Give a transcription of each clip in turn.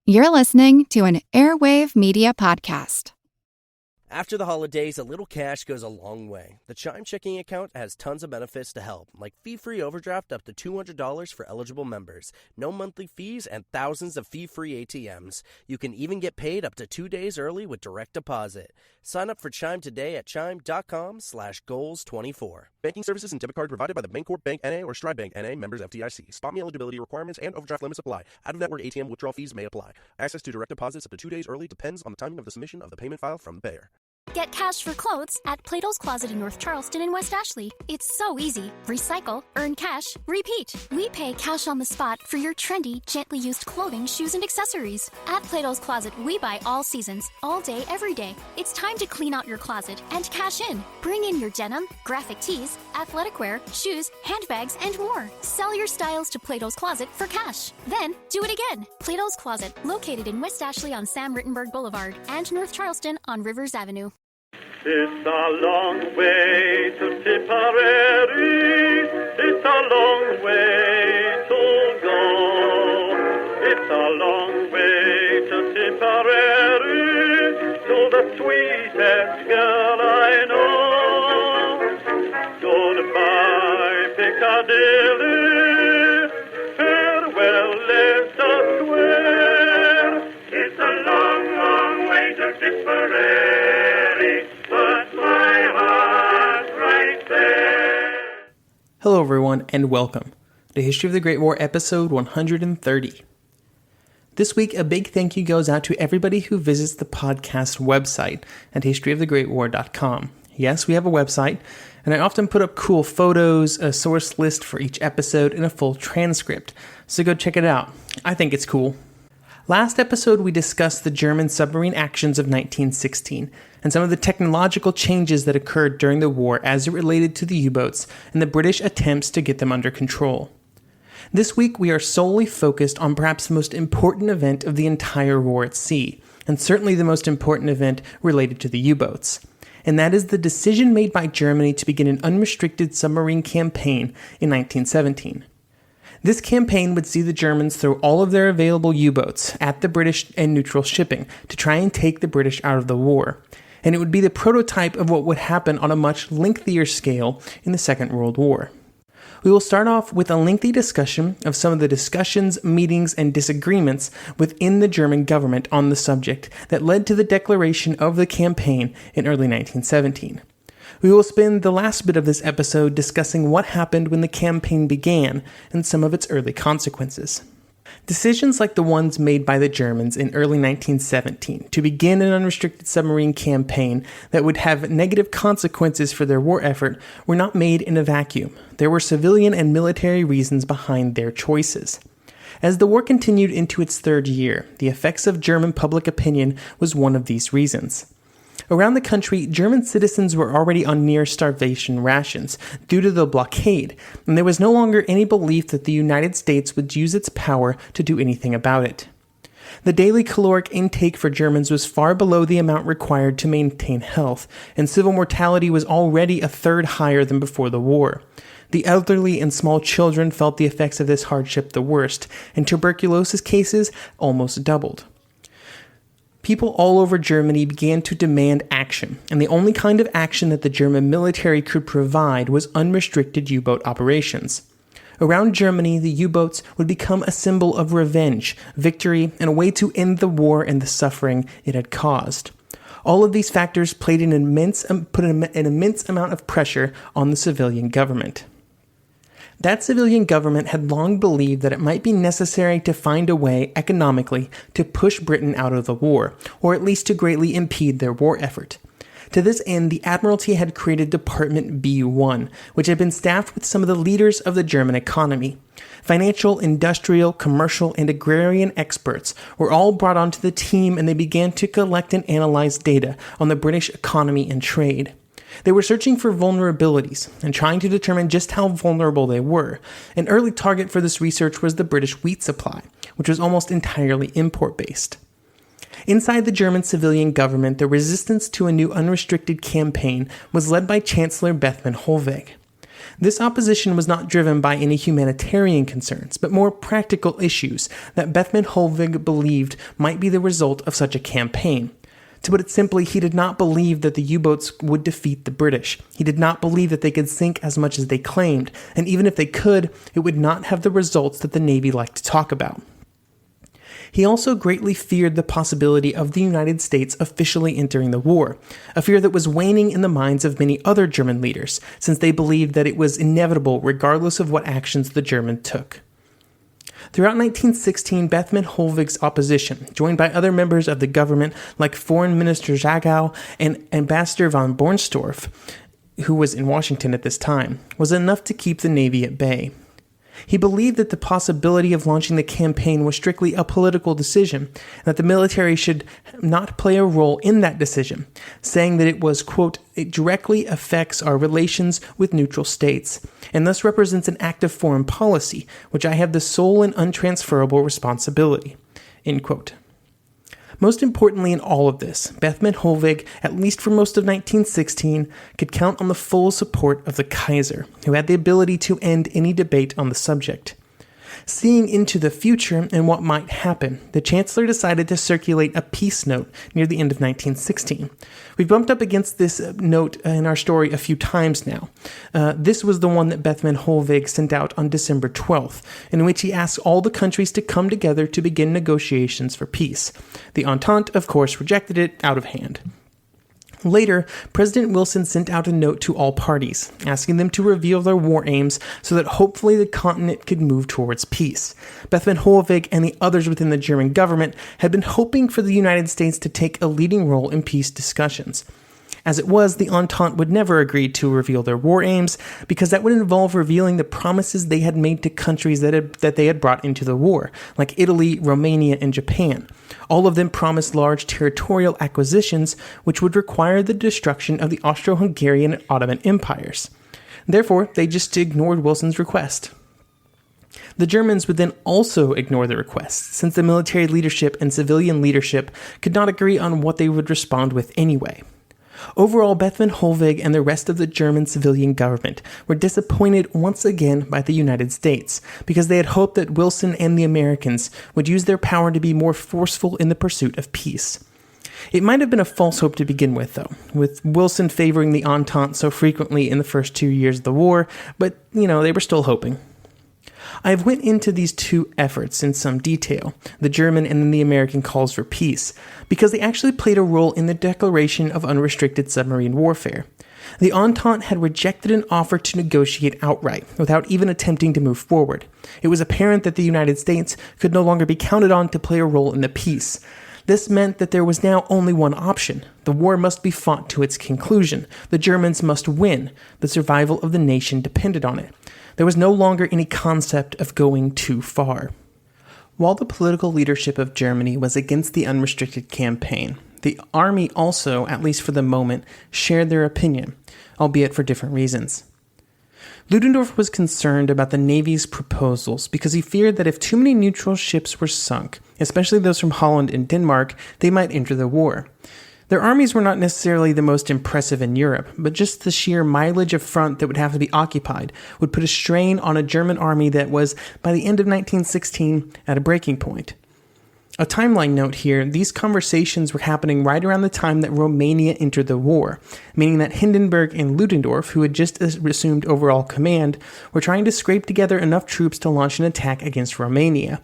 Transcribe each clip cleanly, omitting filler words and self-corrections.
You're listening to an Airwave Media Podcast. After the holidays, a little cash goes a long way. The Chime checking account has tons of benefits to help, like fee-free overdraft up to $200 for eligible members, no monthly fees, and thousands of fee-free ATMs. You can even get paid up to 2 days early with direct deposit. Sign up for Chime today at chime.com/goals24. Banking services and debit card provided by the Bancorp Bank N.A. or Stride Bank N.A. members FDIC. Spot me eligibility requirements and overdraft limits apply. Out-of-network ATM withdrawal fees may apply. Access to direct deposits up to 2 days early depends on the timing of the submission of the payment file from the payer. Get cash for clothes at Plato's Closet in North Charleston and West Ashley. It's so easy. Recycle, earn cash, repeat. We pay cash on the spot for your trendy, gently used clothing, shoes, and accessories. At Plato's Closet, we buy all seasons, all day, every day. It's time to clean out your closet and cash in. Bring in your denim, graphic tees, athletic wear, shoes, handbags, and more. Sell your styles to Plato's Closet for cash. Then, do it again. Plato's Closet, located in West Ashley on Sam Rittenberg Boulevard and North Charleston on Rivers Avenue. It's a long way to Tipperary, it's a long way to go. It's a long way to Tipperary, to the sweetest girl I know. Goodbye, Piccadilly, farewell, Leicester Square. It's a long, long way to Tipperary, but my heart's right there. Hello everyone, and welcome to History of the Great War, episode 130. This week, a big thank you goes out to everybody who visits the podcast website at historyofthegreatwar.com. Yes, we have a website, and I often put up cool photos, a source list for each episode, and a full transcript, so go check it out. I think it's cool. Last episode, we discussed the German submarine actions of 1916 and some of the technological changes that occurred during the war as it related to the U-boats and the British attempts to get them under control. This week, we are solely focused on perhaps the most important event of the entire war at sea, and certainly the most important event related to the U-boats. And that is the decision made by Germany to begin an unrestricted submarine campaign in 1917. This campaign would see the Germans throw all of their available U-boats at the British and neutral shipping to try and take the British out of the war. And it would be the prototype of what would happen on a much lengthier scale in the Second World War. We will start off with a lengthy discussion of some of the discussions, meetings, and disagreements within the German government on the subject that led to the declaration of the campaign in early 1917. We will spend the last bit of this episode discussing what happened when the campaign began and some of its early consequences. Decisions like the ones made by the Germans in early 1917 to begin an unrestricted submarine campaign that would have negative consequences for their war effort were not made in a vacuum. There were civilian and military reasons behind their choices. As the war continued into its third year, the effects of German public opinion was one of these reasons. Around the country, German citizens were already on near starvation rations due to the blockade, and there was no longer any belief that the United States would use its power to do anything about it. The daily caloric intake for Germans was far below the amount required to maintain health, and civil mortality was already a third higher than before the war. The elderly and small children felt the effects of this hardship the worst, and tuberculosis cases almost doubled. People all over Germany began to demand action, and the only kind of action that the German military could provide was unrestricted U-boat operations. Around Germany, the U-boats would become a symbol of revenge, victory, and a way to end the war and the suffering it had caused. All of these factors put an immense amount of pressure on the civilian government. That civilian government had long believed that it might be necessary to find a way economically to push Britain out of the war, or at least to greatly impede their war effort. To this end, the Admiralty had created Department B1, which had been staffed with some of the leaders of the German economy. Financial, industrial, commercial, and agrarian experts were all brought onto the team, and they began to collect and analyze data on the British economy and trade. They were searching for vulnerabilities and trying to determine just how vulnerable they were. An early target for this research was the British wheat supply, which was almost entirely import-based. Inside the German civilian government, the resistance to a new unrestricted campaign was led by Chancellor Bethmann Hollweg. This opposition was not driven by any humanitarian concerns, but more practical issues that Bethmann Hollweg believed might be the result of such a campaign. To put it simply, he did not believe that the U-boats would defeat the British. He did not believe that they could sink as much as they claimed, and even if they could, it would not have the results that the Navy liked to talk about. He also greatly feared the possibility of the United States officially entering the war, a fear that was waning in the minds of many other German leaders, since they believed that it was inevitable regardless of what actions the Germans took. Throughout 1916, Bethmann Hollweg's opposition, joined by other members of the government like Foreign Minister Jagow and Ambassador von Bornsdorf, who was in Washington at this time, was enough to keep the Navy at bay. He believed that the possibility of launching the campaign was strictly a political decision, and that the military should not play a role in that decision, saying that it was, quote, "it directly affects our relations with neutral states, and thus represents an act of foreign policy, which I have the sole and untransferable responsibility," end quote. Most importantly in all of this, Bethmann Hollweg, at least for most of 1916, could count on the full support of the Kaiser, who had the ability to end any debate on the subject. Seeing into the future and what might happen, the Chancellor decided to circulate a peace note near the end of 1916. We've bumped up against this note in our story a few times now. This was the one that Bethmann Hollweg sent out on December 12th, in which he asked all the countries to come together to begin negotiations for peace. The Entente, of course, rejected it out of hand. Later, President Wilson sent out a note to all parties, asking them to reveal their war aims so that hopefully the continent could move towards peace. Bethmann Hollweg and the others within the German government had been hoping for the United States to take a leading role in peace discussions. As it was, the Entente would never agree to reveal their war aims, because that would involve revealing the promises they had made to countries that they had brought into the war, like Italy, Romania, and Japan. All of them promised large territorial acquisitions, which would require the destruction of the Austro-Hungarian and Ottoman empires. Therefore, they just ignored Wilson's request. The Germans would then also ignore the request, since the military leadership and civilian leadership could not agree on what they would respond with anyway. Overall, Bethmann Hollweg and the rest of the German civilian government were disappointed once again by the United States, because they had hoped that Wilson and the Americans would use their power to be more forceful in the pursuit of peace. It might have been a false hope to begin with, though, with Wilson favoring the Entente so frequently in the first 2 years of the war, but, they were still hoping. I've went into these two efforts in some detail, the German and then the American calls for peace, because they actually played a role in the declaration of unrestricted submarine warfare. The Entente had rejected an offer to negotiate outright, without even attempting to move forward. It was apparent that the United States could no longer be counted on to play a role in the peace. This meant that there was now only one option. The war must be fought to its conclusion. The Germans must win. The survival of the nation depended on it. There was no longer any concept of going too far. While the political leadership of Germany was against the unrestricted campaign, the army also, at least for the moment, shared their opinion, albeit for different reasons. Ludendorff was concerned about the Navy's proposals because he feared that if too many neutral ships were sunk, especially those from Holland and Denmark, they might enter the war. Their armies were not necessarily the most impressive in Europe, but just the sheer mileage of front that would have to be occupied would put a strain on a German army that was, by the end of 1916, at a breaking point. A timeline note here, these conversations were happening right around the time that Romania entered the war, meaning that Hindenburg and Ludendorff, who had just assumed overall command, were trying to scrape together enough troops to launch an attack against Romania.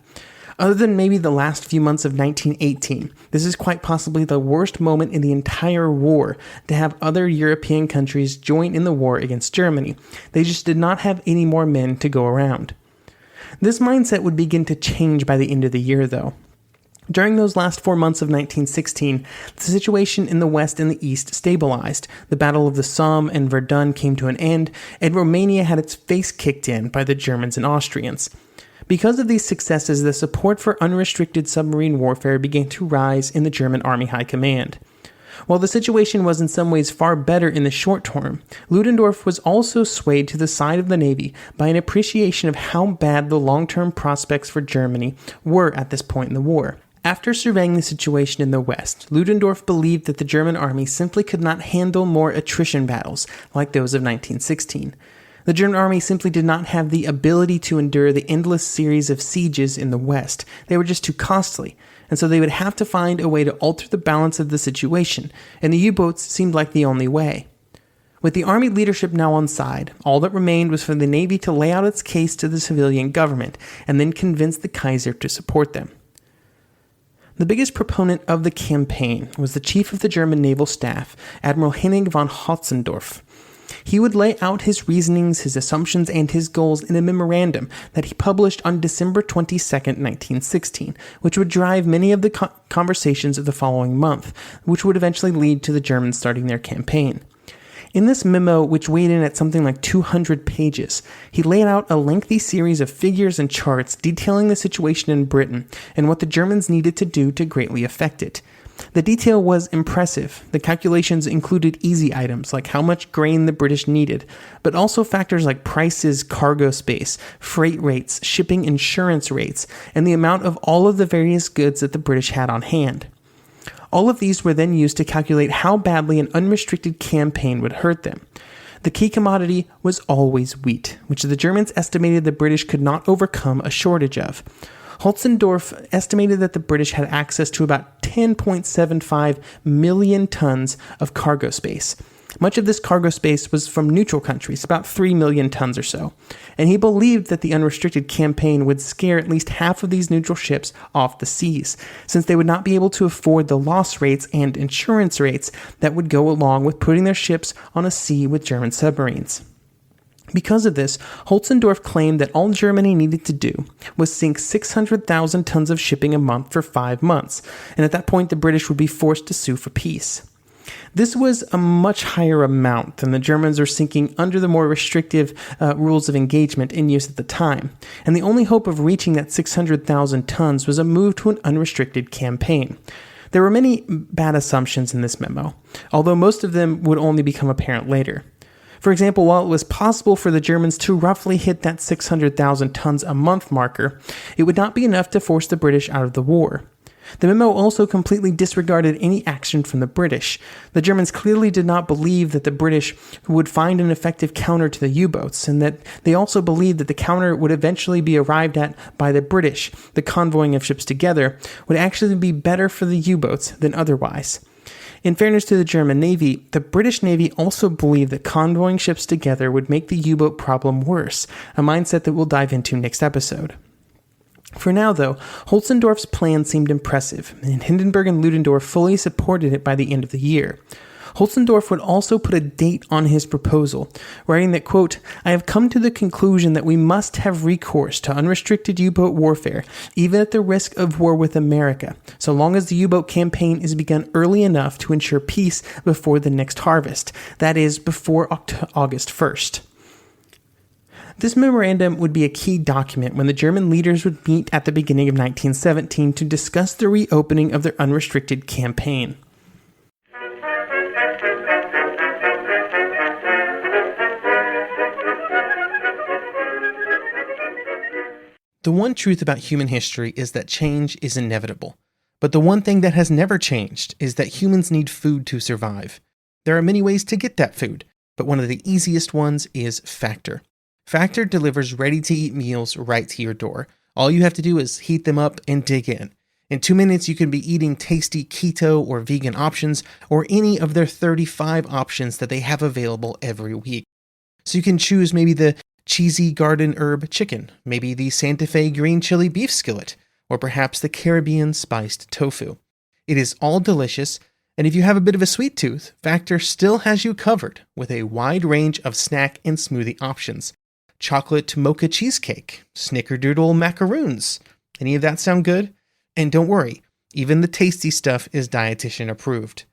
Other than maybe the last few months of 1918, this is quite possibly the worst moment in the entire war to have other European countries join in the war against Germany. They just did not have any more men to go around. This mindset would begin to change by the end of the year, though. During those last 4 months of 1916, the situation in the West and the East stabilized. The Battle of the Somme and Verdun came to an end, and Romania had its face kicked in by the Germans and Austrians. Because of these successes, the support for unrestricted submarine warfare began to rise in the German Army High Command. While the situation was in some ways far better in the short term, Ludendorff was also swayed to the side of the Navy by an appreciation of how bad the long-term prospects for Germany were at this point in the war. After surveying the situation in the West, Ludendorff believed that the German army simply could not handle more attrition battles like those of 1916. The German army simply did not have the ability to endure the endless series of sieges in the West. They were just too costly, and so they would have to find a way to alter the balance of the situation, and the U-boats seemed like the only way. With the army leadership now on side, all that remained was for the Navy to lay out its case to the civilian government and then convince the Kaiser to support them. The biggest proponent of the campaign was the chief of the German naval staff, Admiral Henning von Hotzendorf. He would lay out his reasonings, his assumptions, and his goals in a memorandum that he published on December 22, 1916, which would drive many of the conversations of the following month, which would eventually lead to the Germans starting their campaign. In this memo, which weighed in at something like 200 pages, he laid out a lengthy series of figures and charts detailing the situation in Britain and what the Germans needed to do to greatly affect it. The detail was impressive. The calculations included easy items like how much grain the British needed, but also factors like prices, cargo space, freight rates, shipping insurance rates, and the amount of all of the various goods that the British had on hand. All of these were then used to calculate how badly an unrestricted campaign would hurt them. The key commodity was always wheat, which the Germans estimated the British could not overcome a shortage of. Hotzendorf estimated that the British had access to about 10.75 million tons of cargo space. Much of this cargo space was from neutral countries, about 3 million tons or so, and he believed that the unrestricted campaign would scare at least half of these neutral ships off the seas, since they would not be able to afford the loss rates and insurance rates that would go along with putting their ships on a sea with German submarines. Because of this, Hotzendorf claimed that all Germany needed to do was sink 600,000 tons of shipping a month for 5 months, and at that point the British would be forced to sue for peace. This was a much higher amount than the Germans were sinking under the more restrictive rules of engagement in use at the time, and the only hope of reaching that 600,000 tons was a move to an unrestricted campaign. There were many bad assumptions in this memo, although most of them would only become apparent later. For example, while it was possible for the Germans to roughly hit that 600,000 tons a month marker, it would not be enough to force the British out of the war. The memo also completely disregarded any action from the British. The Germans clearly did not believe that the British would find an effective counter to the U-boats, and that they also believed that the counter would eventually be arrived at by the British. The convoying of ships together would actually be better for the U-boats than otherwise. In fairness to the German Navy, the British Navy also believed that convoying ships together would make the U-boat problem worse, a mindset that we'll dive into next episode. For now, though, Hotzendorf's plan seemed impressive, and Hindenburg and Ludendorff fully supported it by the end of the year. Hotzendorf would also put a date on his proposal, writing that, quote, "I have come to the conclusion that we must have recourse to unrestricted U-boat warfare, even at the risk of war with America, so long as the U-boat campaign is begun early enough to ensure peace before the next harvest, that is, before August 1st. This memorandum would be a key document when the German leaders would meet at the beginning of 1917 to discuss the reopening of their unrestricted campaign. The one truth about human history is that change is inevitable. But the one thing that has never changed is that humans need food to survive. There are many ways to get that food, but one of the easiest ones is Factor. Factor delivers ready-to-eat meals right to your door. All you have to do is heat them up and dig in. In 2 minutes, you can be eating tasty keto or vegan options, or any of their 35 options that they have available every week. So you can choose maybe the cheesy garden herb chicken, maybe the Santa Fe green chili beef skillet, or perhaps the Caribbean spiced tofu. It is all delicious, and if you have a bit of a sweet tooth, Factor still has you covered with a wide range of snack and smoothie options. Chocolate mocha cheesecake, snickerdoodle macaroons. Any of that sound good? And don't worry, even the tasty stuff is dietitian approved.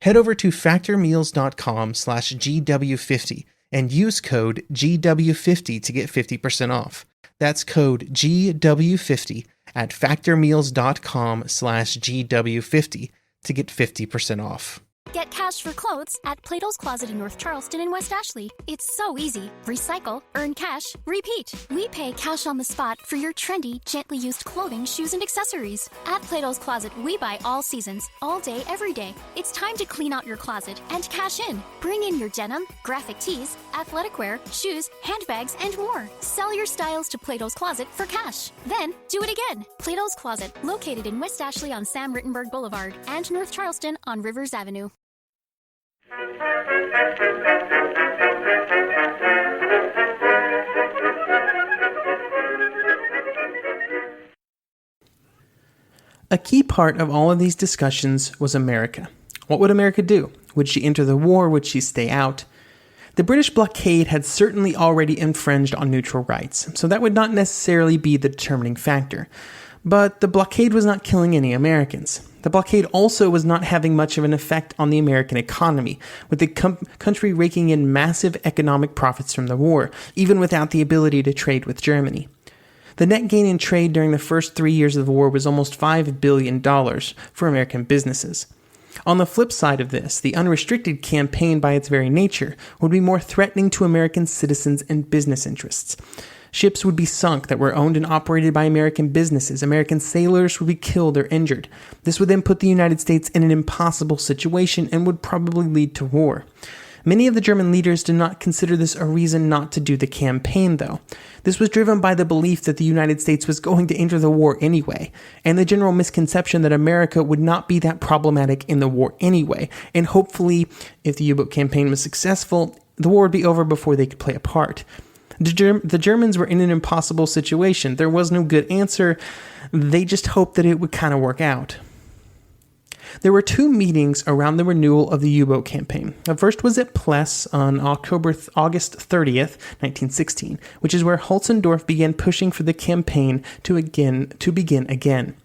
Head over to factormeals.com/GW50 and use code GW50 to get 50% off. That's code GW50 at factormeals.com/GW50 to get 50% off. Get cash for clothes at Plato's Closet in North Charleston and West Ashley. It's so easy. Recycle, earn cash, repeat. We pay cash on the spot for your trendy, gently used clothing, shoes, and accessories. At Plato's Closet, we buy all seasons, all day, every day. It's time to clean out your closet and cash in. Bring in your denim, graphic tees, athletic wear, shoes, handbags, and more. Sell your styles to Plato's Closet for cash. Then, do it again. Plato's Closet, located in West Ashley on Sam Rittenberg Boulevard and North Charleston on Rivers Avenue. A key part of all of these discussions was America. What would America do? Would she enter the war? Would she stay out? The British blockade had certainly already infringed on neutral rights, so that would not necessarily be the determining factor. But the blockade was not killing any Americans. The blockade also was not having much of an effect on the American economy, with the country raking in massive economic profits from the war, even without the ability to trade with Germany. The net gain in trade during the first 3 years of the war was almost $5 billion for American businesses. On the flip side of this, the unrestricted campaign by its very nature would be more threatening to American citizens and business interests. Ships would be sunk that were owned and operated by American businesses. American sailors would be killed or injured. This would then put the United States in an impossible situation and would probably lead to war. Many of the German leaders did not consider this a reason not to do the campaign, though. This was driven by the belief that the United States was going to enter the war anyway, and the general misconception that America would not be that problematic in the war anyway, and hopefully, if the U-boat campaign was successful, the war would be over before they could play a part. The Germans were in an impossible situation. There was no good answer. They just hoped that it would kind of work out. There were two meetings around the renewal of the U-boat campaign. The first was at Pless on August 30th, 1916, which is where Holzendorf began pushing for the campaign to begin again.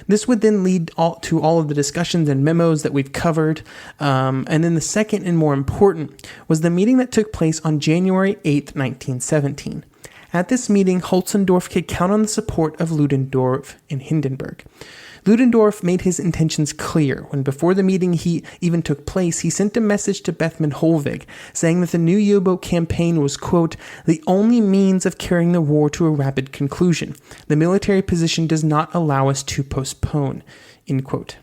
This would then lead to all of the discussions and memos that we've covered. And then the second and more important was the meeting that took place on January 8th, 1917. At this meeting, Holzendorf could count on the support of Ludendorff and Hindenburg. Ludendorff made his intentions clear when, before the meeting even took place, he sent a message to Bethmann Hollweg saying that the new U-boat campaign was, quote, the only means of carrying the war to a rapid conclusion. The military position does not allow us to postpone, end quote.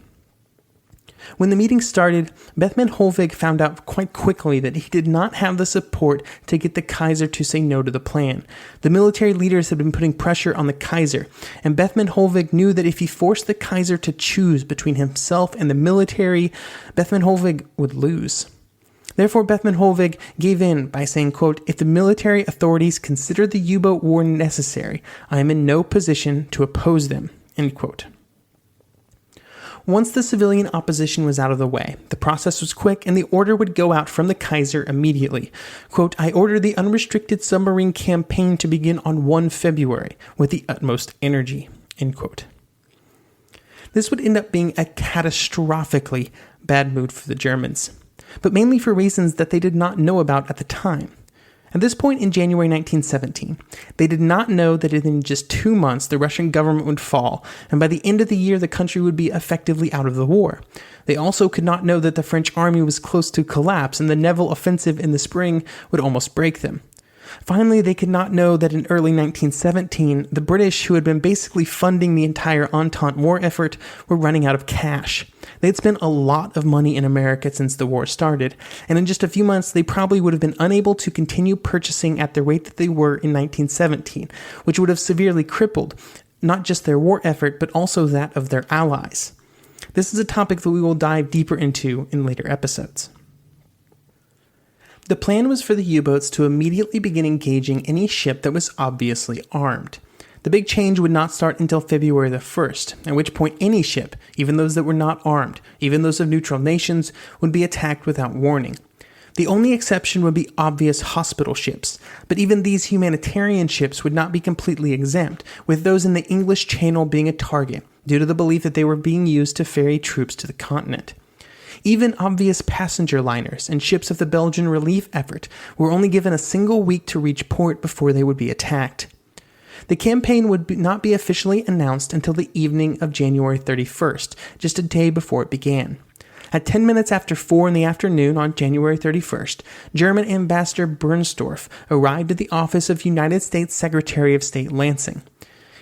When the meeting started, Bethmann Hollweg found out quite quickly that he did not have the support to get the Kaiser to say no to the plan. The military leaders had been putting pressure on the Kaiser, and Bethmann Hollweg knew that if he forced the Kaiser to choose between himself and the military, Bethmann Hollweg would lose. Therefore, Bethmann Hollweg gave in by saying, quote, if the military authorities consider the U-boat war necessary, I am in no position to oppose them, end quote. Once the civilian opposition was out of the way, the process was quick and the order would go out from the Kaiser immediately. Quote, I order the unrestricted submarine campaign to begin on 1 February with the utmost energy, end quote. This would end up being a catastrophically bad mood for the Germans, but mainly for reasons that they did not know about at the time. At this point in January 1917, they did not know that in just 2 months the Russian government would fall, and by the end of the year the country would be effectively out of the war. They also could not know that the French army was close to collapse, and the Nivelle offensive in the spring would almost break them. Finally, they could not know that in early 1917, the British, who had been basically funding the entire Entente war effort, were running out of cash. They had spent a lot of money in America since the war started, and in just a few months, they probably would have been unable to continue purchasing at the rate that they were in 1917, which would have severely crippled not just their war effort, but also that of their allies. This is a topic that we will dive deeper into in later episodes. The plan was for the U-boats to immediately begin engaging any ship that was obviously armed. The big change would not start until February the 1st, at which point any ship, even those that were not armed, even those of neutral nations, would be attacked without warning. The only exception would be obvious hospital ships, but even these humanitarian ships would not be completely exempt, with those in the English Channel being a target, due to the belief that they were being used to ferry troops to the continent. Even obvious passenger liners and ships of the Belgian relief effort were only given a single week to reach port before they would be attacked. The campaign would not be officially announced until the evening of January 31st, just a day before it began. At 10 minutes after 4 in the afternoon on January 31st, German Ambassador Bernstorff arrived at the office of United States Secretary of State Lansing.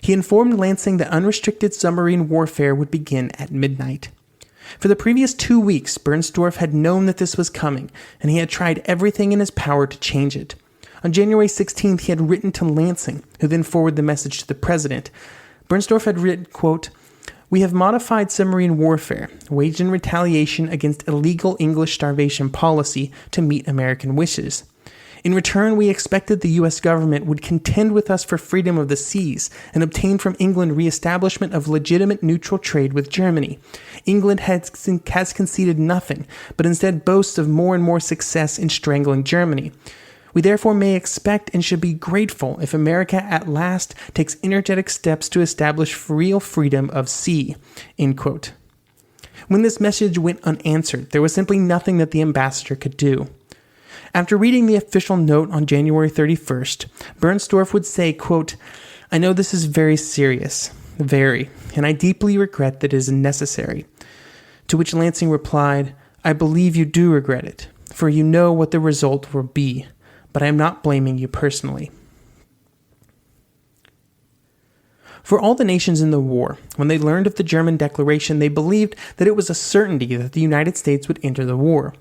He informed Lansing that unrestricted submarine warfare would begin at midnight. For the previous 2 weeks, Bernstorff had known that this was coming, and he had tried everything in his power to change it. On January 16th, he had written to Lansing, who then forwarded the message to the president. Bernstorff had written, quote, "We have modified submarine warfare, waged in retaliation against illegal English starvation policy to meet American wishes. In return, we expected the U.S. government would contend with us for freedom of the seas and obtain from England re-establishment of legitimate neutral trade with Germany. England has conceded nothing, but instead boasts of more and more success in strangling Germany. We therefore may expect and should be grateful if America at last takes energetic steps to establish real freedom of sea." End quote. When this message went unanswered, there was simply nothing that the ambassador could do. After reading the official note on January 31st, Bernstorff would say, quote, "I know this is very serious, very, and I deeply regret that it is necessary." To which Lansing replied, "I believe you do regret it, for you know what the result will be, but I am not blaming you personally." For all the nations in the war, when they learned of the German declaration, they believed that it was a certainty that the United States would enter the war.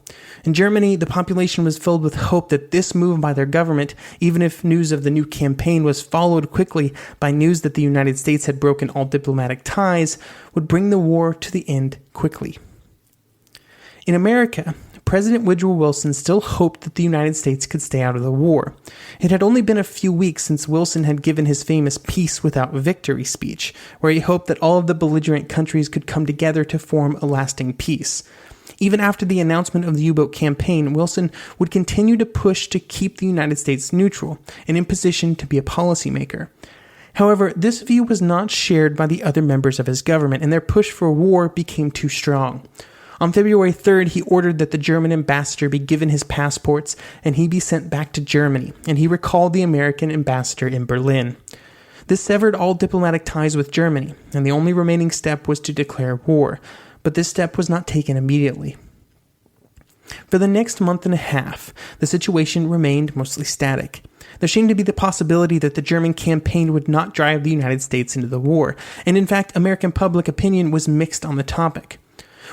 In Germany, the population was filled with hope that this move by their government, even if news of the new campaign was followed quickly by news that the United States had broken all diplomatic ties, would bring the war to the end quickly. In America, President Woodrow Wilson still hoped that the United States could stay out of the war. It had only been a few weeks since Wilson had given his famous Peace Without Victory speech, where he hoped that all of the belligerent countries could come together to form a lasting peace. Even after the announcement of the U-boat campaign, Wilson would continue to push to keep the United States neutral and in position to be a policymaker. However, this view was not shared by the other members of his government, and their push for war became too strong. On February 3rd, he ordered that the German ambassador be given his passports and he be sent back to Germany, and he recalled the American ambassador in Berlin. This severed all diplomatic ties with Germany, and the only remaining step was to declare war, but this step was not taken immediately. For the next month and a half, the situation remained mostly static. There seemed to be the possibility that the German campaign would not drive the United States into the war, and in fact, American public opinion was mixed on the topic.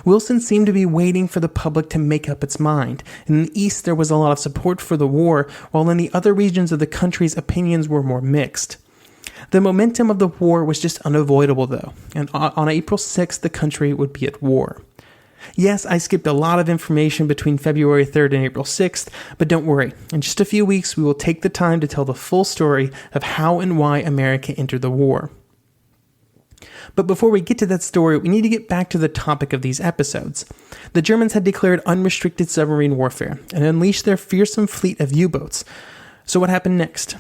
Wilson seemed to be waiting for the public to make up its mind. In the East, there was a lot of support for the war, while in the other regions of the country's opinions were more mixed. The momentum of the war was just unavoidable, though, and on April 6th, the country would be at war. Yes, I skipped a lot of information between February 3rd and April 6th, but don't worry. In just a few weeks, we will take the time to tell the full story of how and why America entered the war. But before we get to that story, we need to get back to the topic of these episodes. The Germans had declared unrestricted submarine warfare and unleashed their fearsome fleet of U-boats. So what happened next?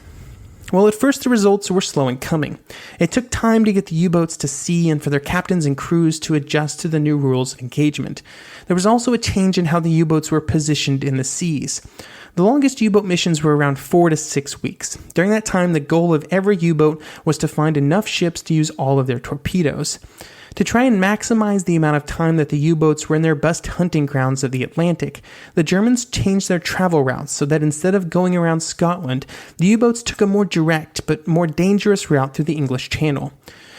Well, at first the results were slow in coming. It took time to get the U-boats to sea and for their captains and crews to adjust to the new rules of engagement. There was also a change in how the U-boats were positioned in the seas. The longest U-boat missions were around 4 to 6 weeks. During that time, the goal of every U-boat was to find enough ships to use all of their torpedoes. To try and maximize the amount of time that the U-boats were in their best hunting grounds of the Atlantic, the Germans changed their travel routes so that instead of going around Scotland, the U-boats took a more direct but more dangerous route through the English Channel.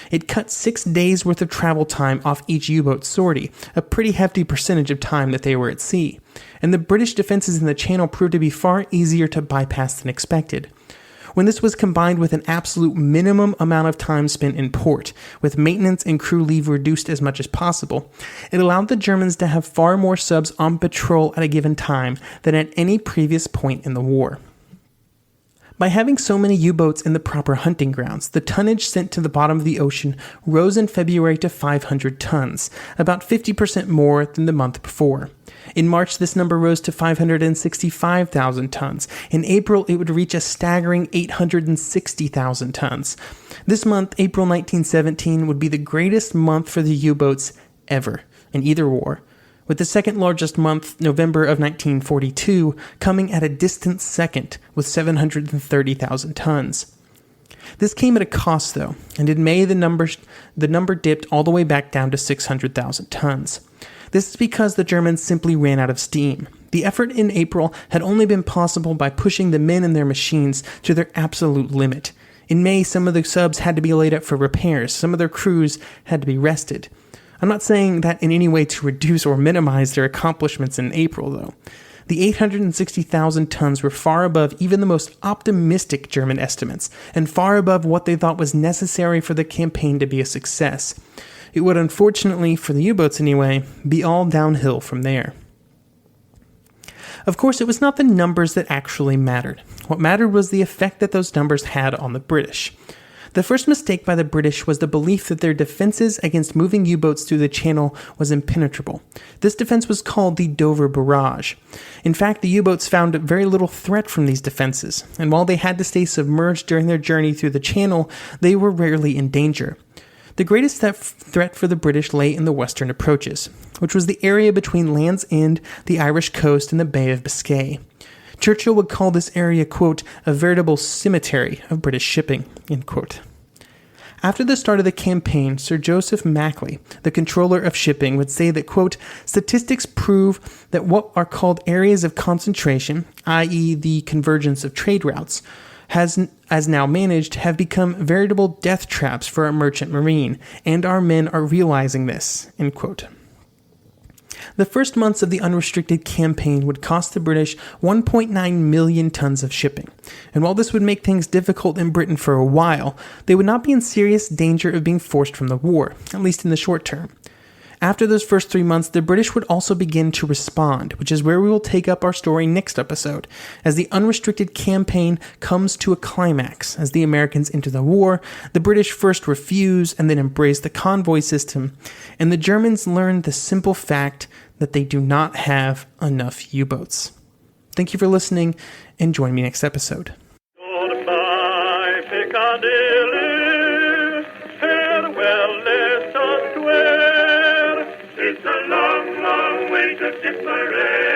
It cut 6 days' worth of travel time off each U-boat sortie, a pretty hefty percentage of time that they were at sea. And the British defenses in the Channel proved to be far easier to bypass than expected. When this was combined with an absolute minimum amount of time spent in port, with maintenance and crew leave reduced as much as possible, it allowed the Germans to have far more subs on patrol at a given time than at any previous point in the war. By having so many U-boats in the proper hunting grounds, the tonnage sent to the bottom of the ocean rose in February to 500 tons, about 50% more than the month before. In March, this number rose to 565,000 tons. In April, it would reach a staggering 860,000 tons. This month, April 1917, would be the greatest month for the U-boats ever in either war, with the second largest month, November of 1942, coming at a distant second with 730,000 tons. This came at a cost, though, and in May the number dipped all the way back down to 600,000 tons. This is because the Germans simply ran out of steam. The effort in April had only been possible by pushing the men and their machines to their absolute limit. In May, some of the subs had to be laid up for repairs. Some of their crews had to be rested. I'm not saying that in any way to reduce or minimize their accomplishments in April, though. The 860,000 tons were far above even the most optimistic German estimates, and far above what they thought was necessary for the campaign to be a success. It would unfortunately, for the U-boats anyway, be all downhill from there. Of course, it was not the numbers that actually mattered. What mattered was the effect that those numbers had on the British. The first mistake by the British was the belief that their defenses against moving U-boats through the channel was impenetrable. This defense was called the Dover Barrage. In fact, the U-boats found very little threat from these defenses, and while they had to stay submerged during their journey through the channel, they were rarely in danger. The greatest threat for the British lay in the western approaches, which was the area between Land's End, the Irish coast, and the Bay of Biscay. Churchill would call this area, quote, a veritable cemetery of British shipping, end quote. After the start of the campaign, Sir Joseph Mackley, the controller of shipping, would say that, quote, statistics prove that what are called areas of concentration, i.e. the convergence of trade routes, as now managed, have become veritable death traps for our merchant marine, and our men are realizing this, end quote. The first months of the unrestricted campaign would cost the British 1.9 million tons of shipping, and while this would make things difficult in Britain for a while, they would not be in serious danger of being forced from the war, at least in the short term. After those first 3 months, the British would also begin to respond, which is where we will take up our story next episode, as the unrestricted campaign comes to a climax. As the Americans enter the war, the British first refuse and then embrace the convoy system, and the Germans learn the simple fact that they do not have enough U-boats. Thank you for listening, and join me next episode. Goodbye, Piccadilly, farewell, let us swear. It's a long, long way to Tipperary.